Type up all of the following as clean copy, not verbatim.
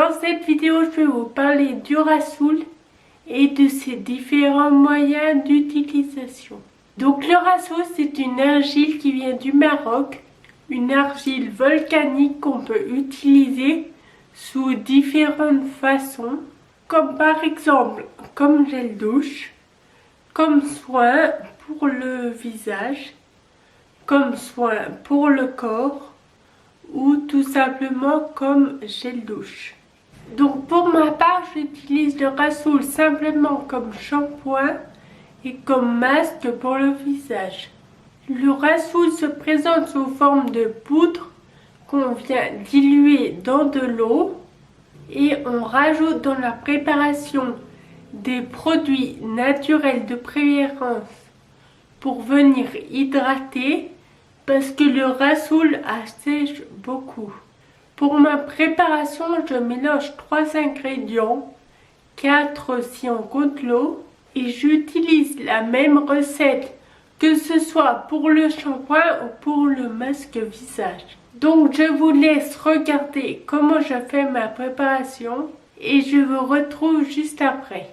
Dans cette vidéo, je vais vous parler du Rassoul et de ses différents moyens d'utilisation. Donc le Rassoul, c'est une argile qui vient du Maroc, une argile volcanique qu'on peut utiliser sous différentes façons, comme par exemple comme gel douche, comme soin pour le visage, comme soin pour le corps ou tout simplement comme gel douche. Donc pour ma part, j'utilise le Rassoul simplement comme shampoing et comme masque pour le visage. Le Rassoul se présente sous forme de poudre qu'on vient diluer dans de l'eau et on rajoute dans la préparation des produits naturels de préférence pour venir hydrater parce que le Rassoul assèche beaucoup. Pour ma préparation, je mélange 3 ingrédients, 4 si on compte l'eau, et j'utilise la même recette que ce soit pour le shampoing ou pour le masque visage. Donc je vous laisse regarder comment je fais ma préparation et je vous retrouve juste après.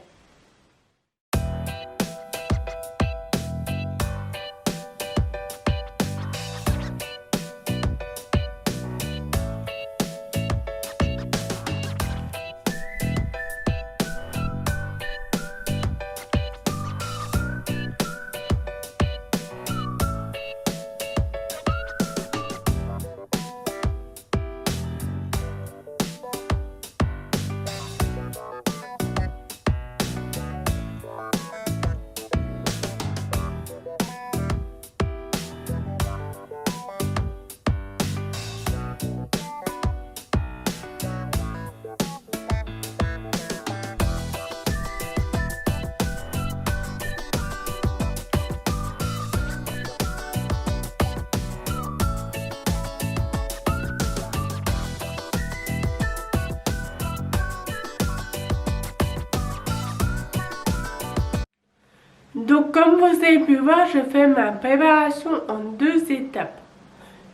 Donc comme vous avez pu voir, je fais ma préparation en 2 étapes.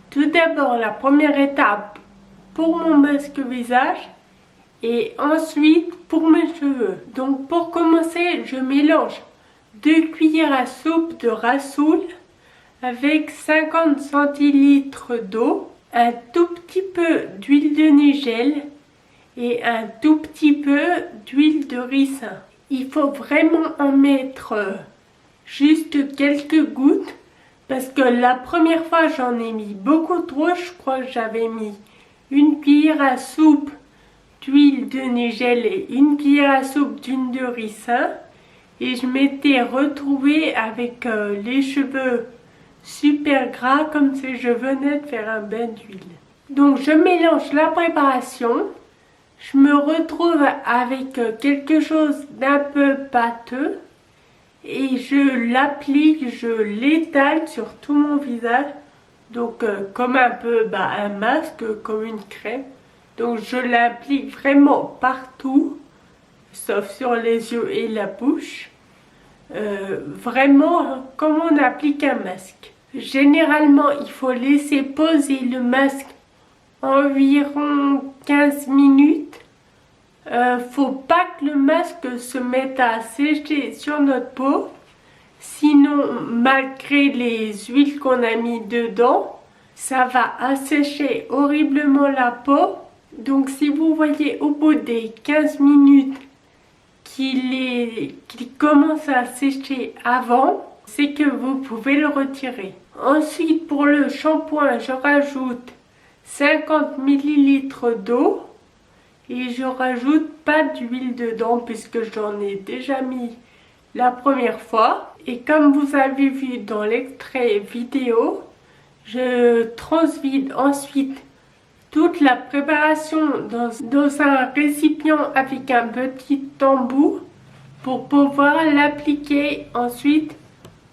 Tout d'abord la première étape pour mon masque visage et ensuite pour mes cheveux. Donc pour commencer, je mélange 2 cuillères à soupe de Rassoul avec 50 centilitres d'eau, un tout petit peu d'huile de nigel et un tout petit peu d'huile de ricin. Il faut vraiment en mettre juste quelques gouttes parce que la première fois j'en ai mis beaucoup trop. Je crois que j'avais mis 1 cuillère à soupe d'huile de nigel et 1 cuillère à soupe d'huile de ricin et je m'étais retrouvée avec les cheveux super gras comme si je venais de faire un bain d'huile. Donc je mélange la préparation, je me retrouve avec quelque chose d'un peu pâteux et je l'applique, je l'étale sur tout mon visage, donc comme un peu un masque, comme une crème. Donc je l'applique vraiment partout, sauf sur les yeux et la bouche, vraiment comme on applique un masque. Généralement, il faut laisser poser le masque environ 15 minutes. Faut pas que le masque se mette à sécher sur notre peau, sinon malgré les huiles qu'on a mis dedans, ça va assécher horriblement la peau. Donc si vous voyez au bout des 15 minutes qu'il commence à sécher avant, c'est que vous pouvez le retirer. Ensuite pour le shampoing, je rajoute 50 ml d'eau. Et je rajoute pas d'huile dedans puisque j'en ai déjà mis la première fois. Et comme vous avez vu dans l'extrait vidéo, je transvide ensuite toute la préparation dans un récipient avec un petit embout pour pouvoir l'appliquer ensuite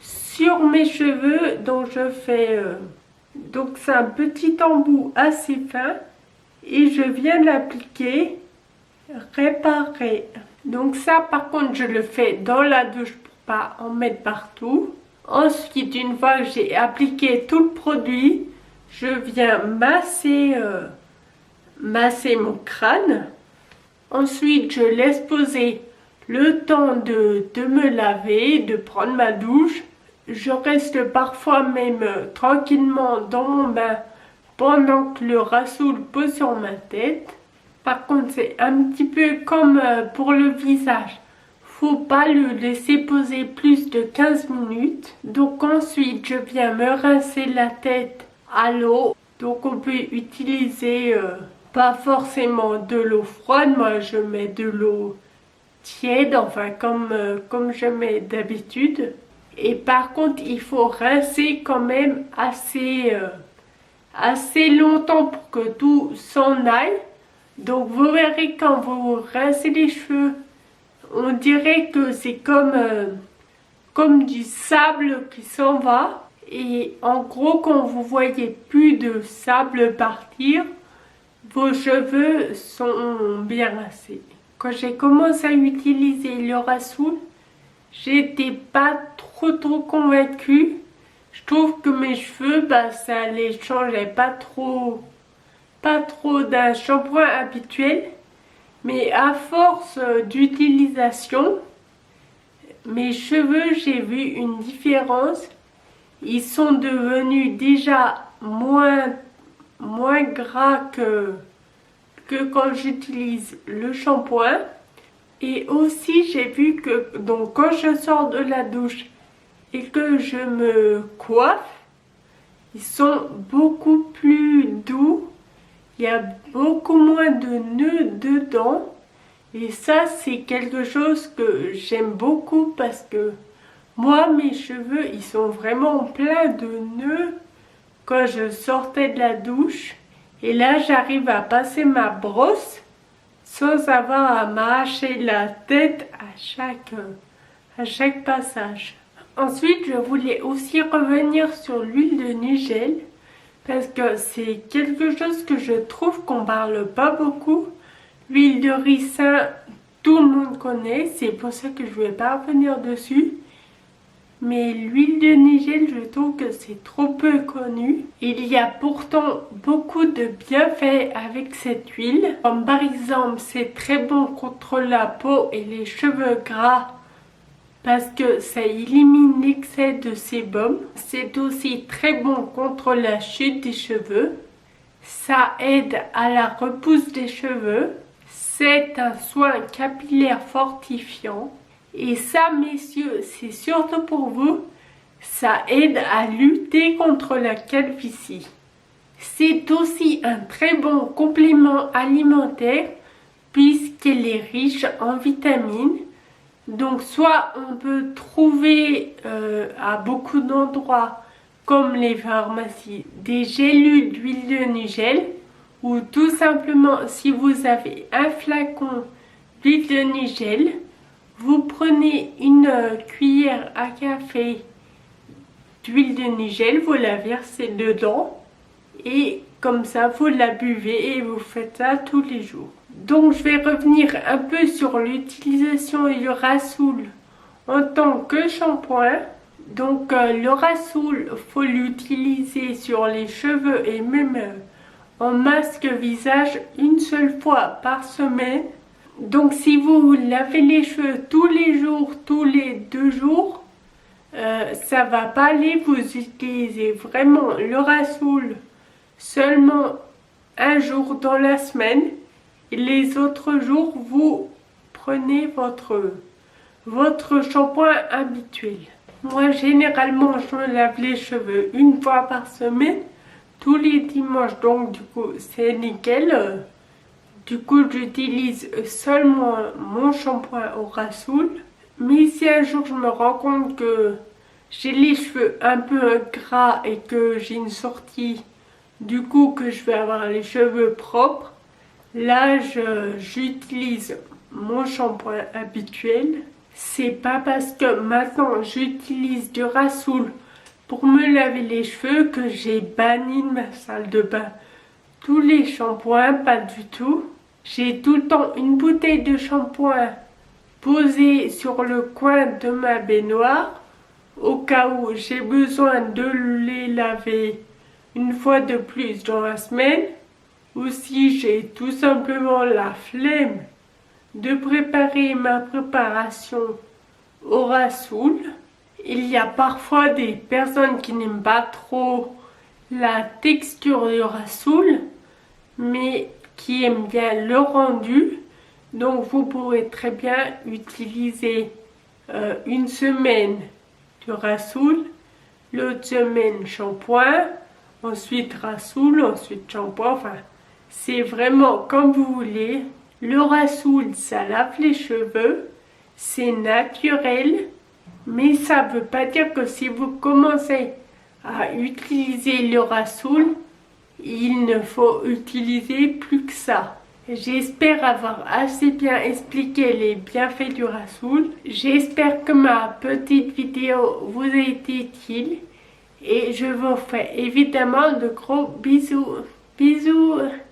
sur mes cheveux. Donc je fais donc c'est un petit embout assez fin. Et je viens de l'appliquer, réparer. Donc ça par contre je le fais dans la douche pour pas en mettre partout. Ensuite une fois que j'ai appliqué tout le produit, je viens masser mon crâne Ensuite, je laisse poser le temps de me laver, de prendre ma douche. Je reste parfois même tranquillement dans mon bain pendant que le rassoul pose sur ma tête. Par contre, c'est un petit peu comme pour le visage. Faut pas le laisser poser plus de 15 minutes. Donc ensuite, je viens me rincer la tête à l'eau. Donc on peut utiliser pas forcément de l'eau froide. Moi, je mets de l'eau tiède, enfin comme je mets d'habitude. Et par contre, il faut rincer quand même assez longtemps pour que tout s'en aille. Donc vous verrez quand vous rincez les cheveux, on dirait que c'est comme du sable qui s'en va. Et en gros, quand vous voyez plus de sable partir, vos cheveux sont bien rincés. Quand j'ai commencé à utiliser le rassoul, j'étais pas trop convaincue. Je trouve que mes cheveux, ça les changeait pas trop d'un shampoing habituel. Mais à force d'utilisation, mes cheveux, j'ai vu une différence. Ils sont devenus déjà moins gras que quand j'utilise le shampoing. Et aussi, j'ai vu que donc quand je sors de la douche et que je me coiffe, ils sont beaucoup plus doux. Il y a beaucoup moins de nœuds dedans. Et ça, c'est quelque chose que j'aime beaucoup parce que moi, mes cheveux, ils sont vraiment pleins de nœuds quand je sortais de la douche. Et là, j'arrive à passer ma brosse sans avoir à m'arracher la tête à chaque passage. Ensuite, je voulais aussi revenir sur l'huile de Nigel parce que c'est quelque chose que je trouve qu'on parle pas beaucoup. L'huile de ricin, tout le monde connaît, c'est pour ça que je ne vais pas revenir dessus. Mais l'huile de Nigel, je trouve que c'est trop peu connu. Il y a pourtant beaucoup de bienfaits avec cette huile. Comme par exemple, c'est très bon contre la peau et les cheveux gras parce que ça élimine l'excès de sébum. C'est aussi très bon contre la chute des cheveux. Ça aide à la repousse des cheveux. C'est un soin capillaire fortifiant. Et ça, messieurs, c'est surtout pour vous, ça aide à lutter contre la calvitie. C'est aussi un très bon complément alimentaire puisqu'il est riche en vitamines. Donc soit on peut trouver à beaucoup d'endroits comme les pharmacies des gélules d'huile de Nigel ou tout simplement si vous avez un flacon d'huile de Nigel, vous prenez une cuillère à café d'huile de Nigel, vous la versez dedans et comme ça vous la buvez et vous faites ça tous les jours. Donc je vais revenir un peu sur l'utilisation du rassoul en tant que shampoing. Donc le rassoul, faut l'utiliser sur les cheveux et même en masque visage une seule fois par semaine. Donc si vous lavez les cheveux tous les jours, tous les 2 jours, ça va pas aller. Vous utilisez vraiment le rassoul seulement un jour dans la semaine. Et les autres jours, vous prenez votre shampoing habituel. Moi, généralement, je me lave les cheveux une fois par semaine, tous les dimanches, donc du coup, c'est nickel. Du coup, j'utilise seulement mon shampoing au rassoul. Mais si un jour je me rends compte que j'ai les cheveux un peu gras et que j'ai une sortie, du coup que je vais avoir les cheveux propres, là j'utilise mon shampoing habituel. C'est pas parce que maintenant j'utilise du rassoul pour me laver les cheveux que j'ai banni de ma salle de bain tous les shampoings, pas du tout. J'ai tout le temps une bouteille de shampoing posée sur le coin de ma baignoire au cas où j'ai besoin de les laver une fois de plus dans la semaine ou si j'ai tout simplement la flemme de préparer ma préparation au rassoul. Il y a parfois des personnes qui n'aiment pas trop la texture du rassoul, mais qui aiment bien le rendu. Donc vous pourrez très bien utiliser une semaine de rassoul, l'autre semaine shampoing, ensuite rassoul, ensuite shampoing. Enfin, c'est vraiment comme vous voulez. Le rassoul, ça lave les cheveux, c'est naturel, mais ça ne veut pas dire que si vous commencez à utiliser le rassoul, il ne faut utiliser plus que ça. J'espère avoir assez bien expliqué les bienfaits du rassoul. J'espère que ma petite vidéo vous a été utile. Et je vous fais évidemment de gros bisous. Bisous!